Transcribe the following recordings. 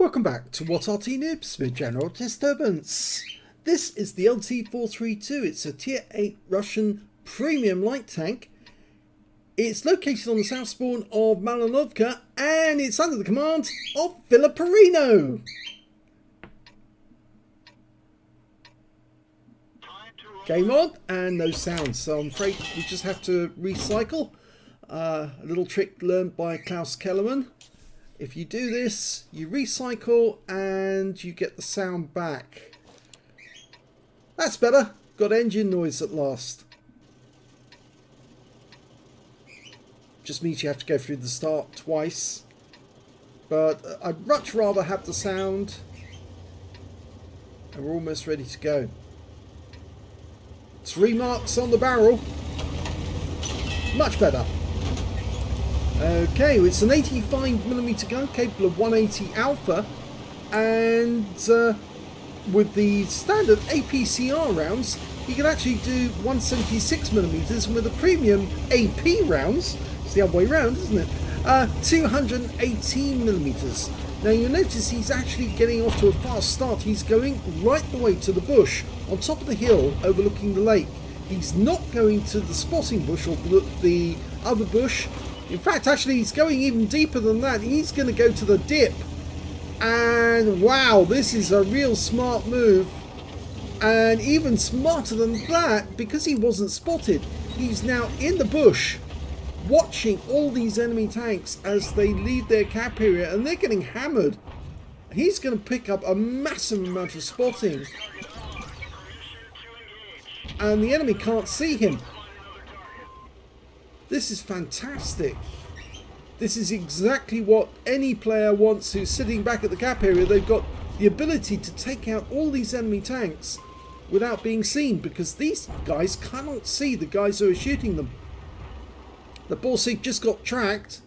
Welcome back to What Arty Noobs with General Disturbance. This is the LT-432. It's a Tier 8 Russian premium light tank. It's located on the south spawn of Malinovka and it's under the command of FiliPer1n0. Game on and no sound, so I'm afraid we just have to recycle. A little trick learned by Klaus Kellerman. If you do this, you recycle and you get the sound back. That's better. Got engine noise at last. Just means you have to go through the start twice. But I'd much rather have the sound. And we're almost ready to go. 3 marks on the barrel. Much better. Okay, it's an 85mm gun capable of 180 alpha, and with the standard APCR rounds, you can actually do 176mm, and with the premium AP rounds, it's the other way around, isn't it? 218mm. Now you'll notice he's actually getting off to a fast start. He's going right the way to the bush on top of the hill overlooking the lake. He's not going to the spotting bush or the other bush. In fact, actually, he's going even deeper than that. He's going to go to the dip. And wow, this is a real smart move. And even smarter than that, because he wasn't spotted, he's now in the bush watching all these enemy tanks as they leave their cap area, and they're getting hammered. He's going to pick up a massive amount of spotting. And the enemy can't see him. This is fantastic. This is exactly what any player wants who's sitting back at the cap area. They've got the ability to take out all these enemy tanks without being seen, because these guys cannot see the guys who are shooting them. The Borsig just got tracked,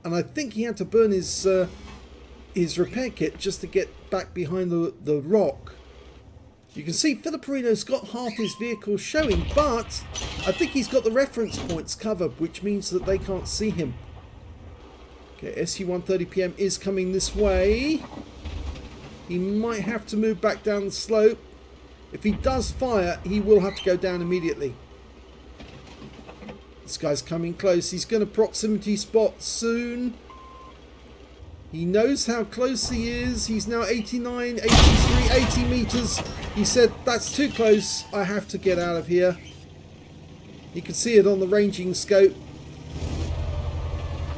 and I think he had to burn his repair kit just to get back behind the rock. You can see FiliPer1n0's got half his vehicle showing, but I think he's got the reference points covered, which means that they can't see him. Okay, SU-130PM is coming this way. He might have to move back down the slope. If he does fire, he will have to go down immediately. This guy's coming close. He's going to proximity spot soon. He knows how close he is. He's now 89, 83, 80 meters. He said, that's too close. I have to get out of here. You can see it on the ranging scope.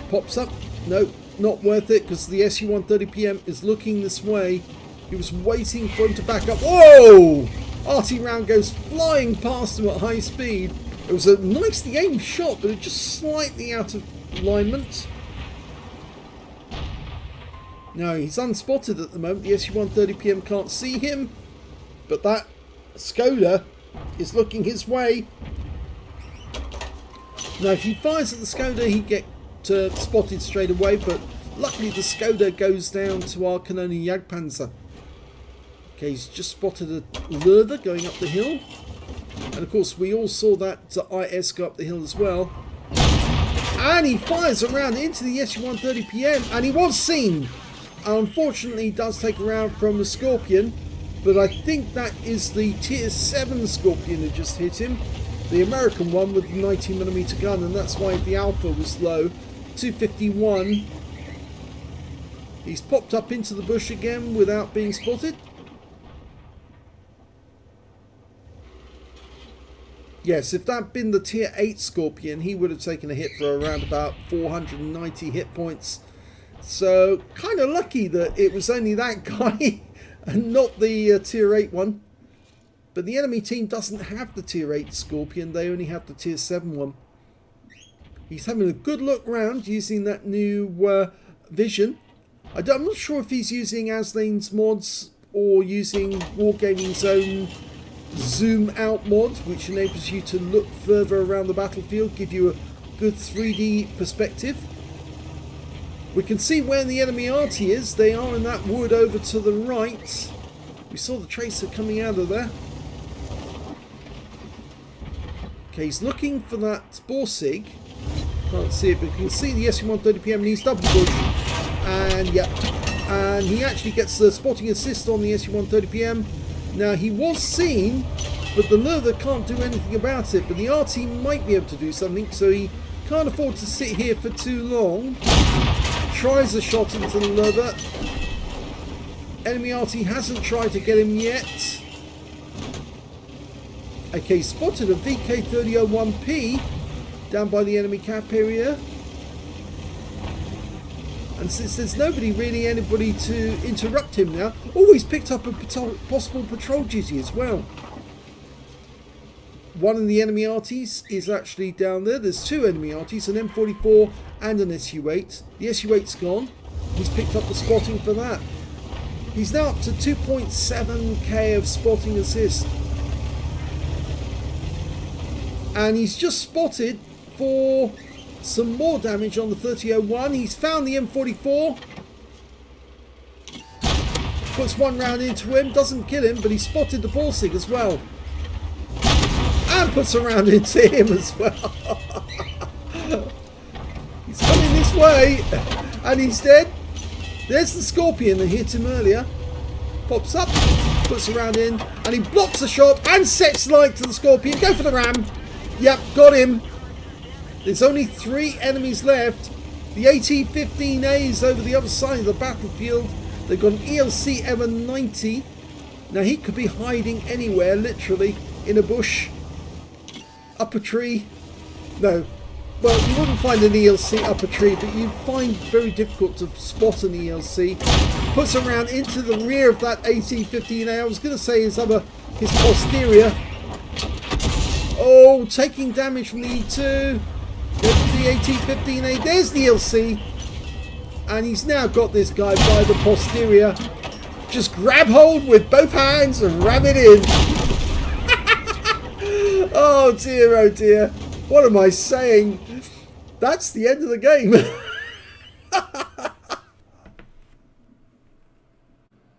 Pops up. No, not worth it, because the SU-130PM is looking this way. He was waiting for him to back up. Whoa! Arty round goes flying past him at high speed. It was a nicely aimed shot, but it just slightly out of alignment. No, he's unspotted at the moment. The SU-130PM can't see him, but that Skoda is looking his way. Now, if he fires at the Skoda, he'd get spotted straight away, but luckily the Skoda goes down to our Kanoni Jagdpanzer. Okay, he's just spotted a Lurder going up the hill. And of course, we all saw that IS go up the hill as well. And he fires around into the SU-130PM, and he was seen. Unfortunately, he does take a round from the Scorpion, but I think that is the Tier 7 Scorpion that just hit him. The American one with the 90mm gun, and that's why the Alpha was low. 251. He's popped up into the bush again without being spotted. Yes, if that had been the Tier 8 Scorpion, he would have taken a hit for around about 490 hit points. So, kind of lucky that it was only that guy and not the Tier 8 one. But the enemy team doesn't have the Tier 8 Scorpion, they only have the Tier 7 one. He's having a good look round using that new vision. I'm not sure if he's using Aslains mods or using Wargaming's own zoom out mod, which enables you to look further around the battlefield, give you a good 3D perspective. We can see where the enemy Arty is. They are in that wood over to the right. We saw the tracer coming out of there. Okay, he's looking for that Borsig. Can't see it, but you can see the SU-130PM and he's double bush. And yeah, and he actually gets the spotting assist on the SU-130PM. Now, he was seen, but the lurver can't do anything about it, but the Arty might be able to do something, so he can't afford to sit here for too long. Tries a shot into the lurver. Enemy Arty hasn't tried to get him yet. Okay, spotted a VK3001P down by the enemy cap area. And since there's anybody to interrupt him now, he's picked up a possible patrol duty as well. One of the enemy Arties is actually down there. There's two enemy Arties, an M44 and an SU-8. The SU-8's gone. He's picked up the spotting for that. He's now up to 2.7k of spotting assist. And he's just spotted for some more damage on the 3001. He's found the M44. Puts one round into him. Doesn't kill him, but he spotted the Borsig as well. And puts a round into him as well. He's coming this way. And he's dead. There's the Scorpion that hit him earlier. Pops up. Puts a round in. And he blocks the shot. And sets light to the Scorpion. Go for the ram. Yep, got him. There's only 3 enemies left. The AT-15A is over the other side of the battlefield. They've got an ELC-432. Now he could be hiding anywhere, literally, in a bush, up a tree. No, well, you wouldn't find an ELC up a tree, but you find it very difficult to spot an ELC. Puts him around into the rear of that AT-15A. I was going to say his posterior. Oh, taking damage from the E2. Goes to the AT-15A. There's the ELC. And he's now got this guy by the posterior. Just grab hold with both hands and ram it in. Oh dear, what am I saying? That's the end of the game.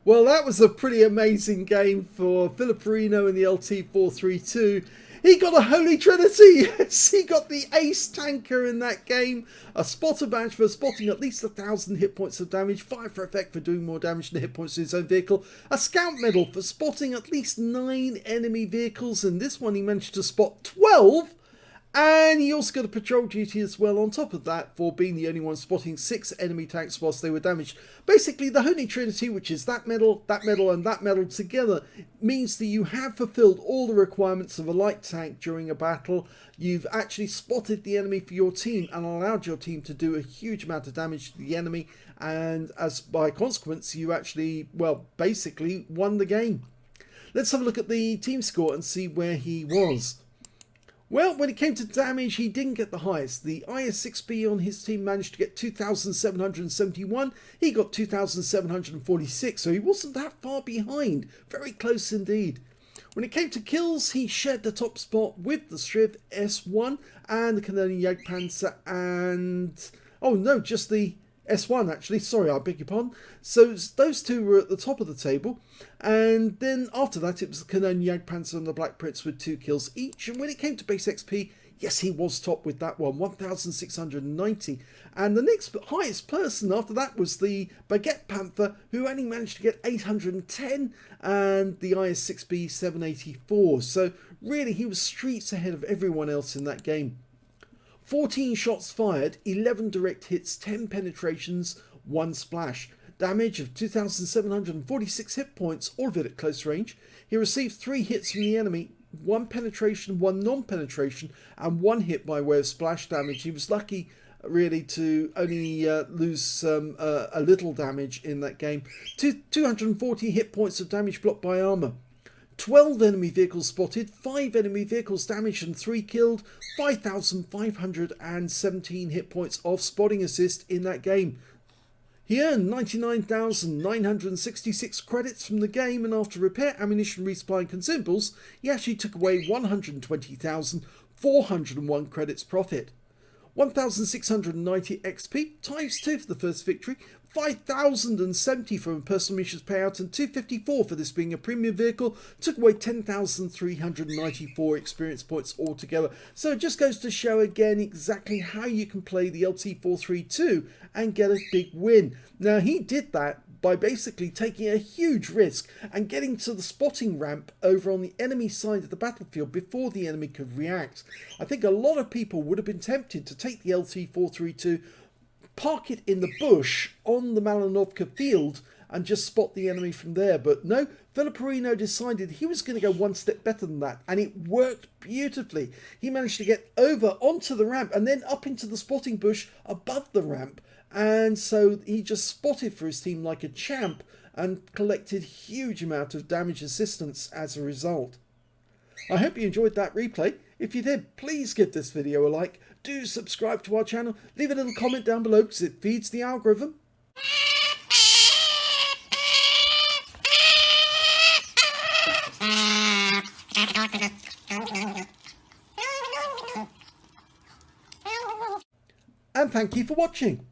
Well, that was a pretty amazing game for FiliPer1n0 in the LT-432. He got a holy trinity. Yes, he got the ace tanker in that game. A spotter badge for spotting at least 1,000 hit points of damage. 5 for effect for doing more damage than hit points to his own vehicle. A scout medal for spotting at least 9 enemy vehicles. And this one he managed to spot 12. And he also got a patrol duty as well on top of that for being the only one spotting 6 enemy tanks whilst they were damaged. Basically, the Holy Trinity, which is that medal, and that medal together, means that you have fulfilled all the requirements of a light tank during a battle. You've actually spotted the enemy for your team and allowed your team to do a huge amount of damage to the enemy. And as by consequence, you actually, well, basically won the game. Let's have a look at the team score and see where he was. Well, when it came to damage, he didn't get the highest. The IS-6B on his team managed to get 2,771. He got 2,746, so he wasn't that far behind. Very close indeed. When it came to kills, he shared the top spot with the Shriv S1 and the Canadian Jagdpanzer and... oh no, just the S1 actually, sorry, I beg your pardon. So those two were at the top of the table, and then after that it was the Canadian Jagdpanzer and the Black Prince with 2 kills each. And when it came to base XP, yes, he was top with that one, 1,690. And the next highest person after that was the Baguette Panther, who only managed to get 810, and the IS-6B 784. So really he was streets ahead of everyone else in that game. 14 shots fired, 11 direct hits, 10 penetrations, 1 splash. Damage of 2,746 hit points, all of it at close range. He received 3 hits from the enemy, 1 penetration, 1 non-penetration, and 1 hit by way of splash damage. He was lucky really to only lose a little damage in that game. 240 hit points of damage blocked by armor. 12 enemy vehicles spotted, 5 enemy vehicles damaged and 3 killed, 5,517 hit points of spotting assist in that game. He earned 99,966 credits from the game, and after repair, ammunition, resupply and consumables, he actually took away 120,401 credits profit. 1,690 XP times 2 for the first victory, 5,070 from personal missions payout, and 254 for this being a premium vehicle, took away 10,394 experience points altogether. So it just goes to show again exactly how you can play the LT-432 and get a big win. Now he did that by basically taking a huge risk and getting to the spotting ramp over on the enemy side of the battlefield before the enemy could react. I think a lot of people would have been tempted to take the LT-432, park it in the bush on the Malinovka field and just spot the enemy from there. But no, FiliPer1n0 decided he was going to go one step better than that, and it worked beautifully. He managed to get over onto the ramp and then up into the spotting bush above the ramp, and so he just spotted for his team like a champ and collected huge amount of damage assistance as a result. I hope you enjoyed that replay. If you did, please give this video a like, do subscribe to our channel, leave a little comment down below because it feeds the algorithm. And thank you for watching.